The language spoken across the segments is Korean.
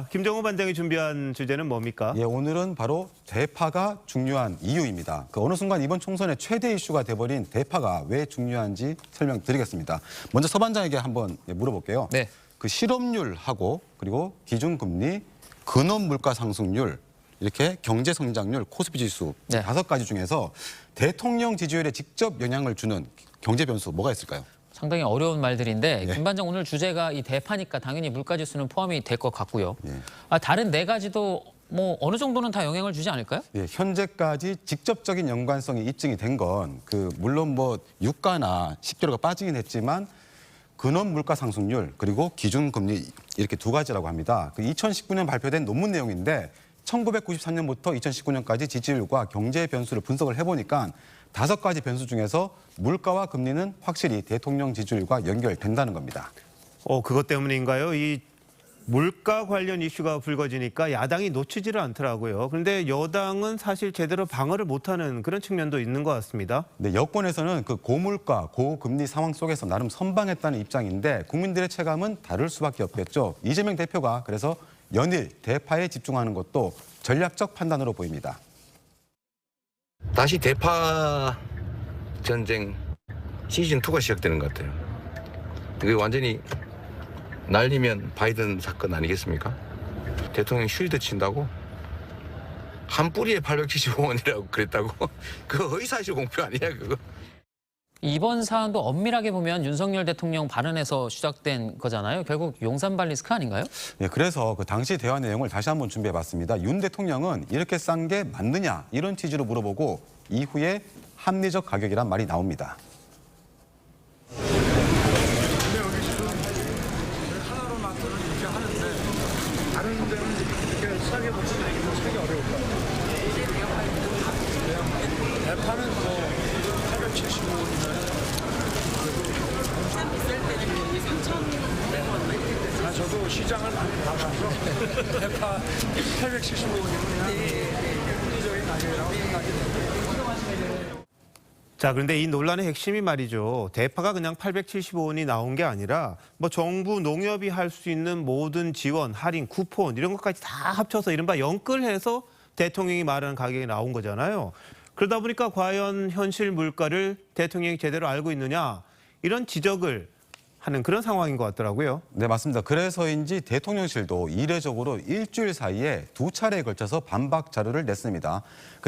김정우 반장이 준비한 주제는 뭡니까? 예, 오늘은 바로 대파가 중요한 이유입니다. 어느 순간 이번 총선의 최대 이슈가 돼버린 대파가 왜 중요한지 설명드리겠습니다. 먼저 서 반장에게 한번 물어볼게요. 네. 실업률하고 그리고 기준금리, 근원 물가 상승률, 이렇게 경제 성장률, 코스피 지수 네. 5가지 중에서 대통령 지지율에 직접 영향을 주는 경제 변수 뭐가 있을까요? 상당히 어려운 말들인데 예. 김 반장 오늘 주제가 이 대파니까 당연히 물가지수는 포함이 될 것 같고요. 예. 다른 네 가지도 뭐 어느 정도는 다 영향을 주지 않을까요? 예, 현재까지 직접적인 연관성이 입증이 된 건 물론 유가나 식재료가 빠지긴 했지만 근원 물가 상승률 그리고 기준금리 이렇게 두 가지라고 합니다. 2019년 발표된 논문 내용인데 1993년부터 2019년까지 지지율과 경제 변수를 분석을 해보니까 5가지 변수 중에서 물가와 금리는 확실히 대통령 지지율과 연결된다는 겁니다. 그것 때문인가요? 이 물가 관련 이슈가 불거지니까 야당이 놓치지를 않더라고요. 그런데 여당은 사실 제대로 방어를 못하는 그런 측면도 있는 것 같습니다. 네, 여권에서는 고물가, 고금리 상황 속에서 나름 선방했다는 입장인데 국민들의 체감은 다를 수밖에 없겠죠. 이재명 대표가 그래서 연일 대파에 집중하는 것도 전략적 판단으로 보입니다. 다시 대파 전쟁 시즌2가 시작되는 것 같아요. 그게 완전히 날리면 바이든 사건 아니겠습니까? 대통령 쉴드 친다고? 한 뿌리에 875원이라고 그랬다고? 그거 허위사실 공표 아니야 그거? 이번 사안도 엄밀하게 보면 윤석열 대통령 발언에서 시작된 거잖아요. 결국 용산발 리스크 아닌가요? 네, 그래서 당시 대화 내용을 다시 한번 준비해봤습니다. 윤 대통령은 이렇게 싼 게 맞느냐 이런 취지로 물어보고 이후에 합리적 가격이란 말이 나옵니다. 하나로 만드는 이렇게 하는데 다른 데는 이렇게 싸게 먹으면 이거 사기 어려울 거예요. 대파는 875원이면 저도 시장을 많이 가봐서 대파 875원이면 합리적인 가격이라고 생각이 됩니다. 자, 그런데 이 논란의 핵심이 말이죠. 대파가 그냥 875원이 나온 게 아니라 정부 농협이 할 수 있는 모든 지원, 할인, 쿠폰 이런 것까지 다 합쳐서 이른바 연끌해서 대통령이 말하는 가격이 나온 거잖아요. 그러다 보니까 과연 현실 물가를 대통령이 제대로 알고 있느냐 이런 지적을 하는 그런 상황인 것 같더라고요. 네, 맞습니다. 그래서인지 대통령실도 이례적으로 일주일 사이에 2차례에 걸쳐서 반박 자료를 냈습니다.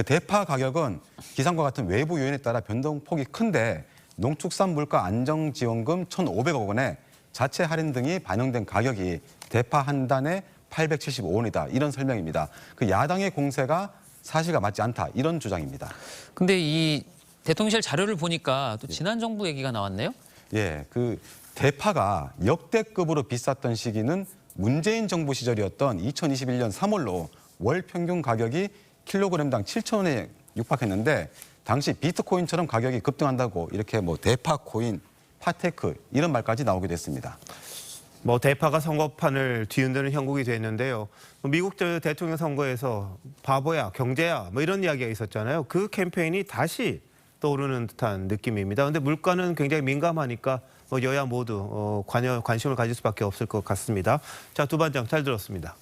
대파 가격은 기상과 같은 외부 요인에 따라 변동폭이 큰데 농축산 물가 안정지원금 1,500억 원에 자체 할인 등이 반영된 가격이 대파 한 단에 875원이다. 이런 설명입니다. 야당의 공세가 사실과 맞지 않다. 이런 주장입니다. 근데 이 대통령실 자료를 보니까 또 지난 정부 얘기가 나왔네요. 예, 대파가 역대급으로 비쌌던 시기는 문재인 정부 시절이었던 2021년 3월로 월 평균 가격이 킬로그램당 7,000원에 육박했는데 당시 비트코인처럼 가격이 급등한다고 이렇게 대파 코인, 파테크 이런 말까지 나오기도 했습니다. 대파가 선거판을 뒤흔드는 형국이 됐는데요. 미국 대통령 선거에서 바보야, 경제야 이런 이야기가 있었잖아요. 그 캠페인이 다시 떠오르는 듯한 느낌입니다. 그런데 물가는 굉장히 민감하니까 여야 모두 관심을 가질 수밖에 없을 것 같습니다. 자, 두 반장 잘 들었습니다.